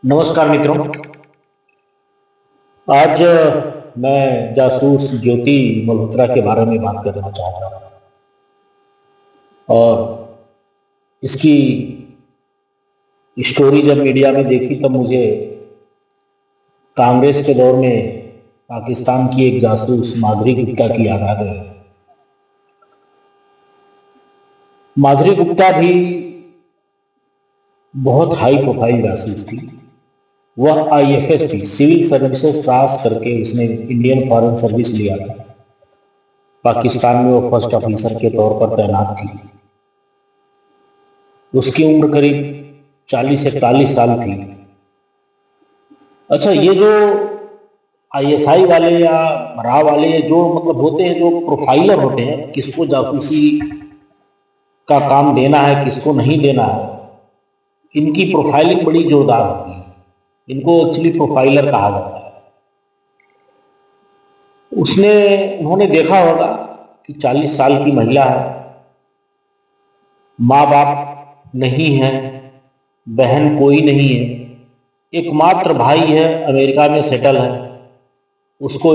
नमस्कार मित्रों। आज मैं जासूस ज्योति मल्होत्रा के बारे में बात करना चाहता हूँ। और इसकी स्टोरी जब मीडिया में देखी तब मुझे कांग्रेस के दौर में पाकिस्तान की एक जासूस माधुरी गुप्ता की याद आ गई। माधुरी गुप्ता भी बहुत हाई प्रोफाइल जासूस थी। वह आईएफएस थी, सिविल सर्विसेज पास करके उसने इंडियन फॉरेन सर्विस लिया था। पाकिस्तान में वो फर्स्ट ऑफिसर के तौर पर तैनात थी। उसकी उम्र करीब 40 से 41 साल थी। अच्छा, ये जो आईएसआई वाले या रा वाले जो मतलब होते हैं, जो प्रोफाइलर होते हैं, किसको जासूसी का काम देना है किसको नहीं देना है, इनकी प्रोफाइलिंग बड़ी जोरदार होती है। इनको एक्चुअली प्रोफाइलर कहा जाता है। उन्होंने देखा होगा कि 40 साल की महिला है, माँ बाप नहीं है, बहन कोई नहीं है, एकमात्र भाई है, अमेरिका में सेटल है, उसको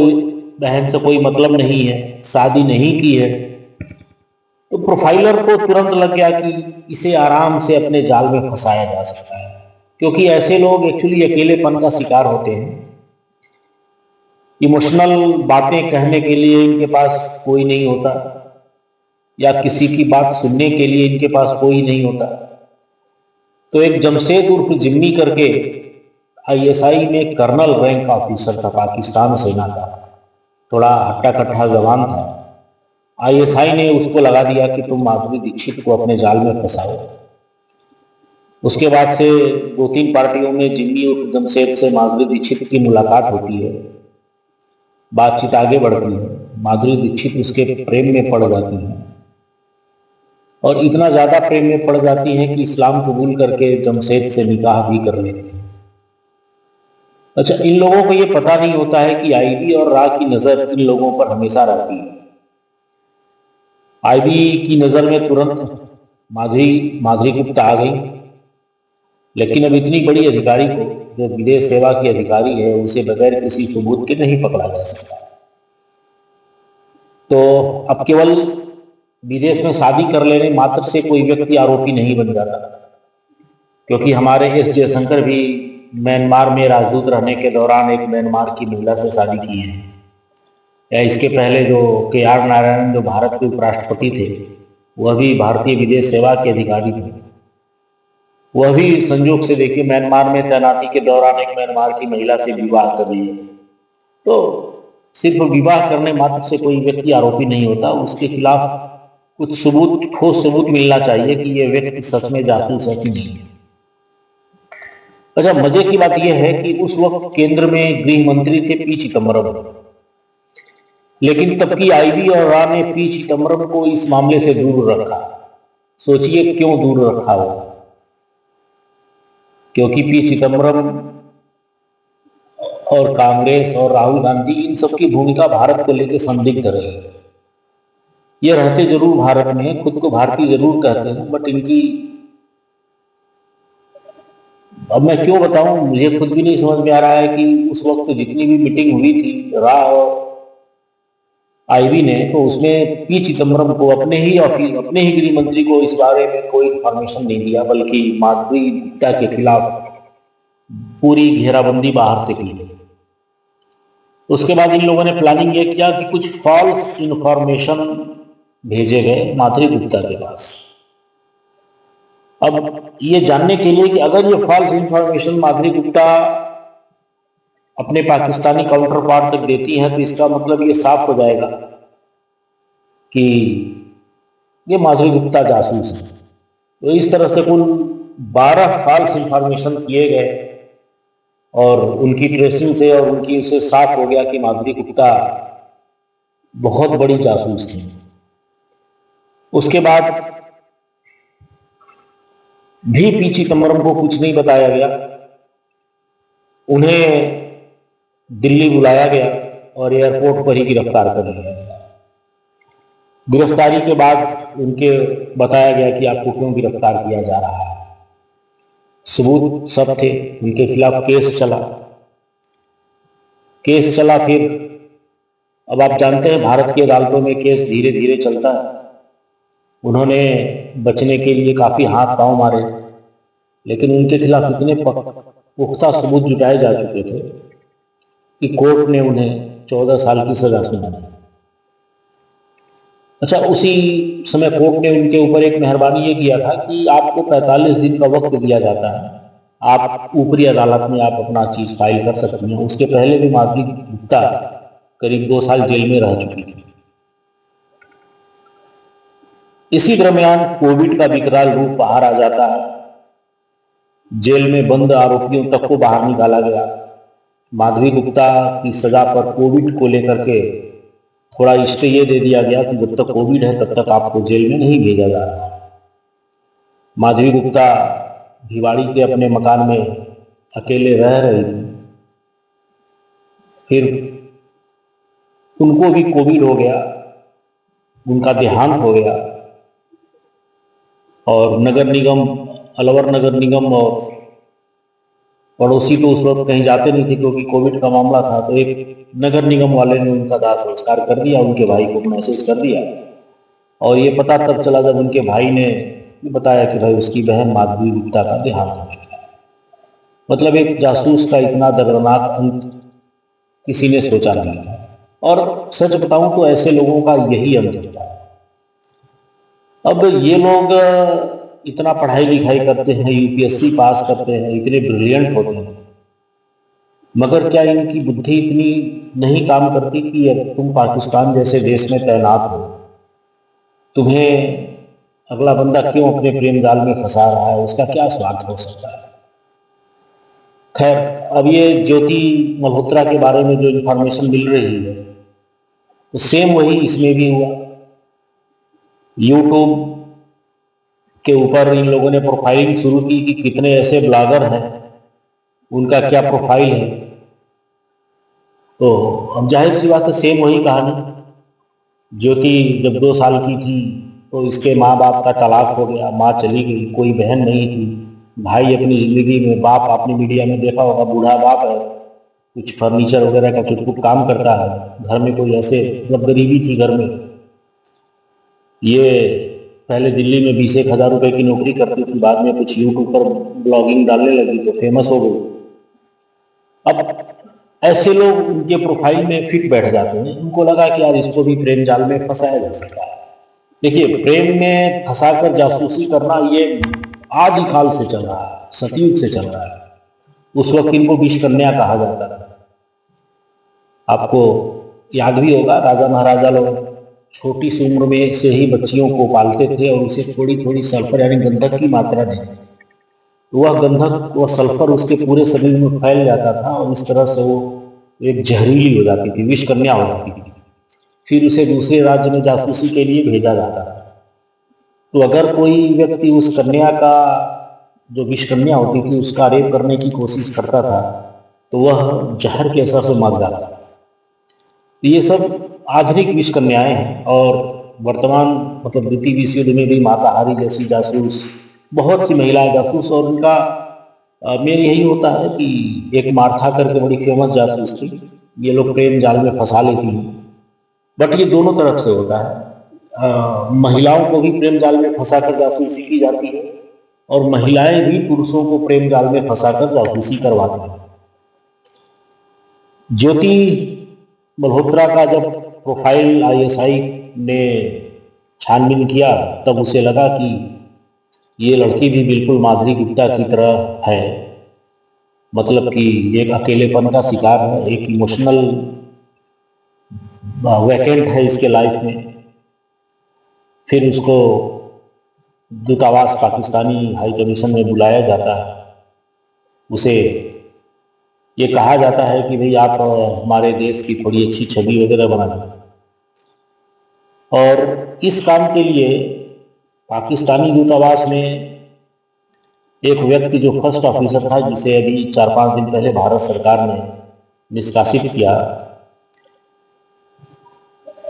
बहन से कोई मतलब नहीं है, शादी नहीं की है। तो प्रोफाइलर को तुरंत लग गया कि इसे आराम से अपने जाल में फंसाया जा सकता है, क्योंकि ऐसे लोग एक्चुअली अकेलेपन का शिकार होते हैं। इमोशनल बातें कहने के लिए इनके पास कोई नहीं होता, या किसी की बात सुनने के लिए इनके पास कोई नहीं होता। तो एक जमशेद उर्फ जिम्मी करके आईएसआई में कर्नल रैंक का ऑफिसर था, पाकिस्तान सेना का, थोड़ा हट्टा कट्टा जवान था। आईएसआई ने उसको लगा दिया कि तुम माधुरी दीक्षित को अपने जाल में फंसाओ। उसके बाद से 2-3 पार्टियों में जिम्मी उर्फ जमशेद से माधुरी दीक्षित की मुलाकात होती है, बातचीत आगे बढ़ती है, माधुरी दीक्षित उसके प्रेम में पड़ जाती है, और इतना ज्यादा प्रेम में पड़ जाती है कि इस्लाम कबूल करके जमशेद से निकाह भी कर लेती है। अच्छा, इन लोगों को ये पता नहीं होता है कि आईबी और रा की नजर इन लोगों पर हमेशा रहती है। आईबी की नजर में तुरंत माधुरी गुप्ता आ गई, लेकिन अब इतनी बड़ी अधिकारी को, जो विदेश सेवा की अधिकारी है, उसे बगैर किसी सबूत के नहीं पकड़ा जा सकता। तो अब केवल विदेश में शादी कर लेने मात्र से कोई व्यक्ति आरोपी नहीं बन जाता, क्योंकि हमारे एस जयशंकर भी म्यांमार में राजदूत रहने के दौरान एक म्यांमार की महिला से शादी की है। या इसके पहले जो KR नारायण, जो भारत के उपराष्ट्रपति थे, वह भी भारतीय विदेश सेवा के अधिकारी थे। वह भी संयोग से देखिए म्यांमार में तैनाती के दौरान एक म्यांमार की महिला से विवाह कर रही है। तो सिर्फ विवाह करने मात्र से कोई व्यक्ति आरोपी नहीं होता, उसके खिलाफ कुछ सबूत, ठोस सबूत मिलना चाहिए कि यह व्यक्ति सच में जासूस है कि नहीं। अच्छा, मजे की बात यह है कि उस वक्त केंद्र में गृह मंत्री थे पी चिदम्बरम, लेकिन तब की आईबी और रा ने पी चिदम्बरम को इस मामले से दूर रखा। सोचिए क्यों दूर रखा हो? क्योंकि पी चिदम्बरम और कांग्रेस और राहुल गांधी, इन सबकी भूमिका भारत को लेकर संदिग्ध रही है। ये रहते जरूर भारत में, खुद को भारतीय जरूर कहते हैं, बट इनकी, अब मैं क्यों बताऊं, मुझे खुद भी नहीं समझ में आ रहा है कि उस वक्त जितनी भी मीटिंग हुई थी रा और आईबी ने, तो उसमें पी चिदम्बरम को अपने ही गृह मंत्री को इस बारे में कोई इंफॉर्मेशन नहीं दिया, बल्कि माधुरी गुप्ता के खिलाफ पूरी घेराबंदी बाहर से की। उसके बाद इन लोगों ने प्लानिंग ये किया कि कुछ फॉल्स इंफॉर्मेशन भेजे गए माधुरी गुप्ता के पास। अब ये जानने के लिए कि अगर ये फॉल्स इंफॉर्मेशन माधुरी गुप्ता अपने पाकिस्तानी काउंटर पार्ट तक देती हैं, तो इसका मतलब ये साफ हो जाएगा कि ये माधुरी गुप्ता जासूस है। तो इस तरह से कुल 12 फॉल्स इंफॉर्मेशन किए गए, और उनकी ट्रेसिंग से और उनकी उससे साफ हो गया कि माधुरी गुप्ता बहुत बड़ी जासूस थी। उसके बाद भी पी चिदम्बरम को कुछ नहीं बताया गया। उन्हें दिल्ली बुलाया गया और एयरपोर्ट पर ही गिरफ्तार कर लिया गया। गिरफ्तारी के बाद उनके बताया गया कि आपको क्यों गिरफ्तार किया जा रहा है। सबूत सब थे, उनके खिलाफ केस चला। फिर अब आप जानते हैं भारत की अदालतों में केस धीरे धीरे चलता है। उन्होंने बचने के लिए काफी हाथ पांव मारे, लेकिन उनके खिलाफ इतने पुख्ता सबूत जुटाए जा चुके थे कि कोर्ट ने उन्हें 14 साल की सजा सुना दी। अच्छा, उसी समय कोर्ट ने उनके ऊपर एक मेहरबानी ये किया था कि आपको 45 दिन का वक्त दिया जाता है, आप ऊपरी अदालत में आप अपना चीज फाइल कर सकती हैं। उसके पहले भी माधुरी गुप्ता करीब 2 साल जेल में रह चुकी थी। इसी दरमियान कोविड का विकराल रूप बाहर आ जाता है। जेल में बंद आरोपियों तक को बाहर निकाला गया। माधुरी गुप्ता की सजा पर कोविड को लेकर के थोड़ा स्टे ये दे दिया गया कि जब तक कोविड है तब तक आपको जेल में नहीं भेजा जा रहा। माधुरी गुप्ता भिवाड़ी के अपने मकान में अकेले रह रही थी। फिर उनको भी कोविड हो गया, उनका देहांत हो गया और नगर निगम, अलवर नगर निगम और पड़ोसी तो उस वक्त कहीं जाते नहीं थे क्योंकि कोविड का मामला था, तो एक नगर निगम वाले ने उनका दाह संस्कार कर दिया, उनके भाई को मैसेज कर दिया। और ये पता तब चला जब उनके भाई ने बताया कि भाई उसकी बहन माधुरी गुप्ता का देहांत हो चुका है। मतलब एक जासूस का इतना दर्दनाक अंत किसी ने सोचा नहीं था। और सच बताऊं तो ऐसे लोगों का यही अंत होता है। अब ये लोग इतना पढ़ाई लिखाई करते हैं, यूपीएससी पास करते हैं, इतने ब्रिलियंट होते हैं, मगर क्या इनकी बुद्धि इतनी नहीं काम करती कि अब तुम पाकिस्तान जैसे देश में तैनात हो, तुम्हें अगला बंदा क्यों अपने प्रेम जाल में फंसा रहा है, उसका क्या स्वार्थ हो सकता है। खैर, अब ये ज्योति मल्होत्रा के बारे में जो इंफॉर्मेशन मिल रही है तो सेम वही इसमें भी हुआ। यूट्यूब के ऊपर इन लोगों ने प्रोफाइलिंग शुरू की कि कितने ऐसे ब्लॉगर हैं, उनका क्या प्रोफाइल है। तो अब जाहिर सी बात है सेम वही कहानी। ज्योति जब 2 साल की थी तो इसके माँ बाप का तलाक हो गया, माँ चली गई, कोई बहन नहीं थी, भाई अपनी जिंदगी में, बाप आपने मीडिया में देखा होगा बूढ़ा बाप है, कुछ फर्नीचर वगैरह का कुछ काम करता है, घर में कोई ऐसे मतलब गरीबी थी घर में। ये पहले दिल्ली में 20-1 हज़ार रुपए की नौकरी करती थी, बाद में कुछ यूट्यूब पर ब्लॉगिंग डालने लगी तो फेमस हो गई। अब ऐसे लोग उनके प्रोफाइल में फिट बैठ जाते हैं। उनको लगा कि यार इसको भी प्रेम जाल में फंसाया जा सकता है। देखिए, प्रेम में फंसाकर जासूसी करना ये आदि काल से चल रहा है, सतयुग से चल रहा है। उस वक्त इनको विषकन्या कहा जाता था। आपको याद भी होगा, राजा महाराजा लोग छोटी सी उम्र में से ही बच्चियों को पालते थे और उसे थोड़ी थोड़ी सल्फर यानी गंधक की मात्रा देते थे। वह गंधक, वह सल्फर उसके पूरे शरीर में फैल जाता था और इस तरह से वो एक जहरीली हो जाती थी, विषकन्या हो जाती थी। फिर उसे दूसरे राज्य में जासूसी के लिए भेजा जाता था। तो अगर कोई व्यक्ति उस कन्या का, जो विषकन्या होती थी, उसका रेप करने की कोशिश करता था तो वह जहर के असर से मर जाता था। ये सब आधुनिक विषकन्याएं हैं। और वर्तमान मतलब द्वितीय विश्व युद्ध में भी माता हारी जैसी जासूस, बहुत सी महिलाएं जासूस, और उनका मेन यही होता है कि एक मार्था करके बड़ी फेमस जासूस थी, ये लोग प्रेम जाल में फंसा लेती हैं। बट ये दोनों तरफ से होता है। महिलाओं को भी प्रेम जाल में फंसाकर जासूसी की जाती है और महिलाएं भी पुरुषों को प्रेम जाल में फंसाकर जासूसी करवाती हैं। ज्योति मल्होत्रा का जब प्रोफाइल आईएसआई ने छानबीन किया तब उसे लगा कि ये लड़की भी बिल्कुल माधुरी गुप्ता की तरह है, मतलब कि एक अकेलेपन का शिकार है, एक इमोशनल वैकेंट है इसके लाइफ में। फिर उसको दूतावास पाकिस्तानी हाई कमीशन में बुलाया जाता है। उसे ये कहा जाता है कि भाई आप हमारे देश की थोड़ी अच्छी छवि वगैरह बनाएं। और इस काम के लिए पाकिस्तानी दूतावास में एक व्यक्ति जो फर्स्ट ऑफिसर था, जिसे अभी 4-5 दिन पहले भारत सरकार ने निष्कासित किया,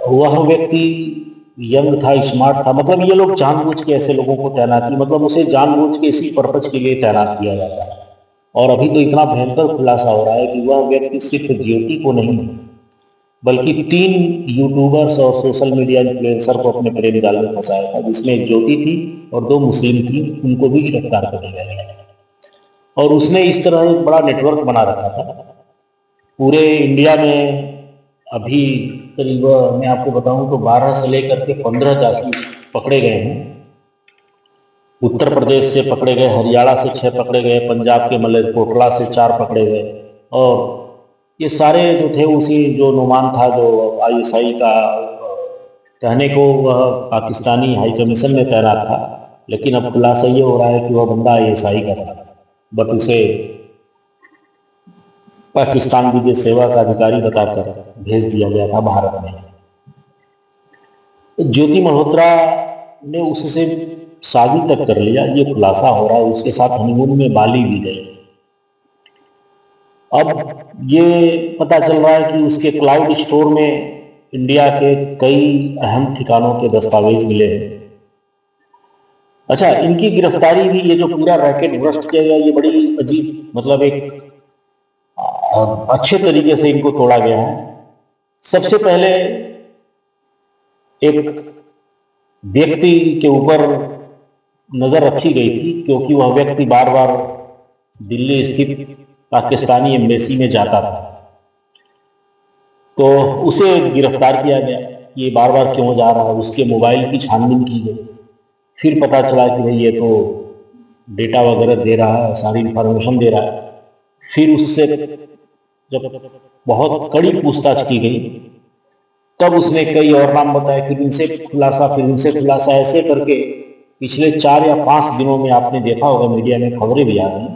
वह व्यक्ति यंग था, स्मार्ट था, मतलब ये लोग जानबूझ के ऐसे लोगों को तैनाती, मतलब उसे जानबूझ के इसी पर्पज के लिए तैनात किया जाता है। और अभी तो इतना भयंकर खुलासा हो रहा है कि वह व्यक्ति सिर्फ ज्योति को नहीं बल्कि 3 यूट्यूबर्स और सोशल मीडिया इन्फ्लुएंसर को अपने प्रेम जाल में फंसाया था, जिसमें एक ज्योति थी और 2 मुस्लिम थी, उनको भी गिरफ्तार कर लिया गया। और उसने इस तरह एक बड़ा नेटवर्क बना रखा था पूरे इंडिया में। अभी करीब मैं आपको बताऊं तो 12 से लेकर के 15 जासूस पकड़े गए हैं। उत्तर प्रदेश से पकड़े गए, हरियाणा से 6 पकड़े गए, पंजाब के मलेरकोटला से 4 पकड़े गए। और ये सारे जो थे उसी जो नुमान था, जो आईएसआई का कहने को वह पाकिस्तानी हाई कमीशन में तैनात था, लेकिन अब खुलासा ये हो रहा है कि वह बंदा आईएसआई का था, बट उसे पाकिस्तान विदेश सेवा का अधिकारी बताकर भेज दिया गया था भारत में। ज्योति मल्होत्रा ने उससे शादी तक कर लिया, ये खुलासा हो रहा है। उसके साथ हनीमून में बाली भी गई। अब ये पता चल रहा है कि उसके क्लाउड स्टोर में इंडिया के कई अहम ठिकानों के दस्तावेज मिले हैं। अच्छा, इनकी गिरफ्तारी भी, ये जो पूरा रैकेट भ्रष्ट किया गया, ये बड़ी अजीब, मतलब एक अच्छे तरीके से इनको तोड़ा गया है। सबसे पहले एक व्यक्ति के ऊपर नजर रखी गई थी, क्योंकि वह व्यक्ति बार बार दिल्ली स्थित पाकिस्तानी एम्बेसी में जाता था, तो उसे गिरफ्तार किया गया। ये बार बार क्यों जा रहा है, उसके मोबाइल की छानबीन की गई। फिर पता चला कि भाई ये तो डेटा वगैरह दे रहा है, सारी इंफॉर्मेशन दे रहा है। फिर उससे जब बहुत कड़ी पूछताछ की गई, तब उसने कई और नाम बताए, फिर इनसे खुलासा, ऐसे करके पिछले 4 या 5 दिनों में आपने देखा होगा मीडिया में खबरें भी आ रही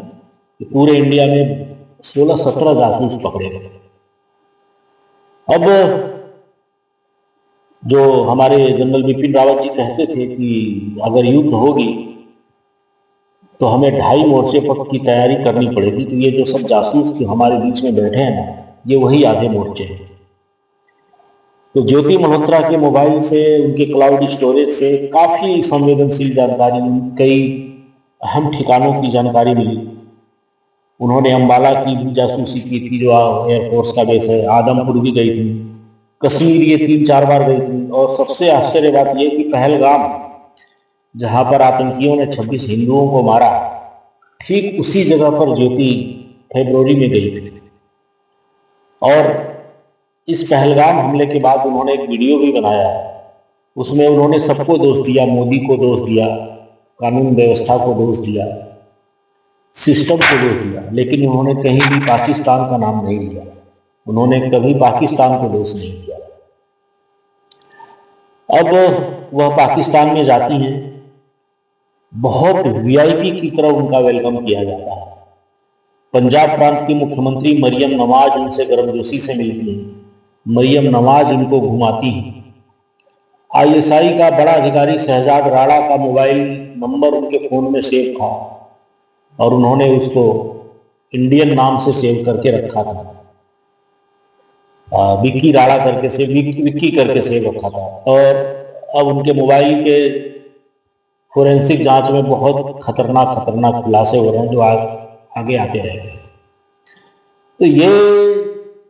कि पूरे इंडिया में 16-17 जासूस पकड़े गए। अब जो हमारे जनरल बिपिन रावत जी कहते थे कि अगर युद्ध होगी तो हमें 2.5 मोर्चे पर की तैयारी करनी पड़ेगी, तो ये जो सब जासूस जो हमारे बीच में बैठे हैं ना, ये वही आधे मोर्चे हैं। तो ज्योति मल्होत्रा के मोबाइल से, उनके क्लाउड स्टोरेज से काफी संवेदनशील जानकारी, कई अहम ठिकानों की जानकारी मिली। उन्होंने अंबाला की भी जासूसी की थी, जो एयरफोर्स का बेस है, आदमपुर भी गई थी, कश्मीर ये 3-4 बार गई थी। और सबसे आश्चर्य बात यह कि पहलगाम, जहां पर आतंकियों ने 26 हिंदुओं को मारा, ठीक उसी जगह पर ज्योति फरवरी में गई थी। और इस पहलगाम हमले के बाद उन्होंने एक वीडियो भी बनाया, उसमें उन्होंने सबको दोष दिया, मोदी को दोष दिया, कानून व्यवस्था को दोष दिया, सिस्टम को दोष दिया, लेकिन उन्होंने कहीं भी पाकिस्तान का नाम नहीं लिया। उन्होंने कभी पाकिस्तान को दोष नहीं दिया। अब वह पाकिस्तान में जाती हैं, बहुत वीआईपी की तरह उनका वेलकम किया जाता है। पंजाब प्रांत की मुख्यमंत्री मरियम नवाज उनसे गर्मजोशी से मिलती हैं, मरियम नवाज इनको घुमाती है। आईएसआई का बड़ा अधिकारी शहजाद राणा का मोबाइल नंबर उनके फोन में सेव था और उन्होंने उसको इंडियन नाम से सेव करके रखा था, विक्की राणा करके से विक्की करके सेव रखा था। और अब उनके मोबाइल के फोरेंसिक जांच में बहुत खतरनाक खुलासे हो रहे हैं, जो आगे आते रहेंगे। तो ये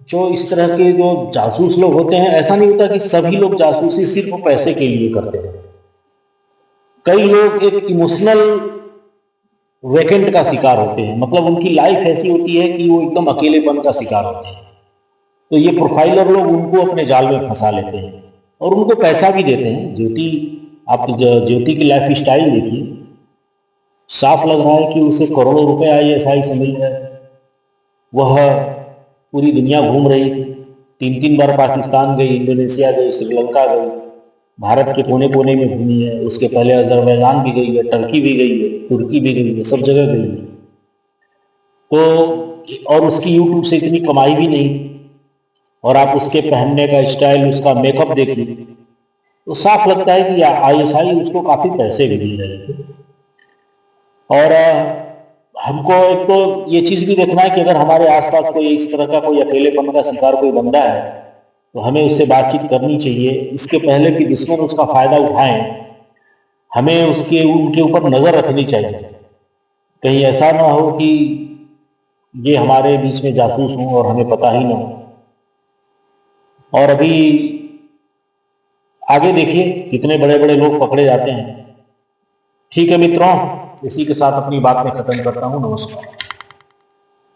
जो इस तरह के जो जासूस लोग होते हैं, ऐसा नहीं होता कि सभी लोग जासूसी सिर्फ पैसे के लिए करते हैं। कई लोग एक इमोशनल वेकेंट का शिकार होते हैं, मतलब उनकी लाइफ ऐसी होती है कि वो एकदम अकेलेपन का शिकार होते हैं। तो ये प्रोफाइलर लोग उनको अपने जाल में फंसा लेते हैं और उनको पैसा भी देते हैं। आप ज्योति की लाइफ स्टाइल देखिए, साफ लग रहा है कि उसे करोड़ों रुपए आईएसआई से मिल रहे हैं। वह पूरी दुनिया घूम रही थी, 3-3 बार पाकिस्तान गई, इंडोनेशिया गई, श्रीलंका गई, भारत के कोने कोने में घूमी है। उसके पहले अजरबैजान भी गई है, टर्की भी गई है, तुर्की भी गई है, सब जगह गई है। तो और उसकी यूट्यूब से इतनी कमाई भी नहीं, और आप उसके पहनने का स्टाइल, उसका मेकअप देखिए, तो साफ लगता है कि आईएसआई उसको काफी पैसे भी दे रहे थे। और हमको एक तो ये चीज भी देखना है कि अगर हमारे आसपास कोई इस तरह का कोई अकेलेपन का शिकार कोई बंदा है, तो हमें उससे बातचीत करनी चाहिए। इसके पहले कि दुश्मन उसका फायदा उठाएं, हमें उनके ऊपर नजर रखनी चाहिए। कहीं ऐसा ना हो कि ये हमारे बीच में जासूस हों और हमें पता ही ना हो। और अभी आगे देखिए कितने बड़े बड़े लोग पकड़े जाते हैं। ठीक है मित्रों, इसी के साथ अपनी बात में खत्म करता हूं। नमस्कार।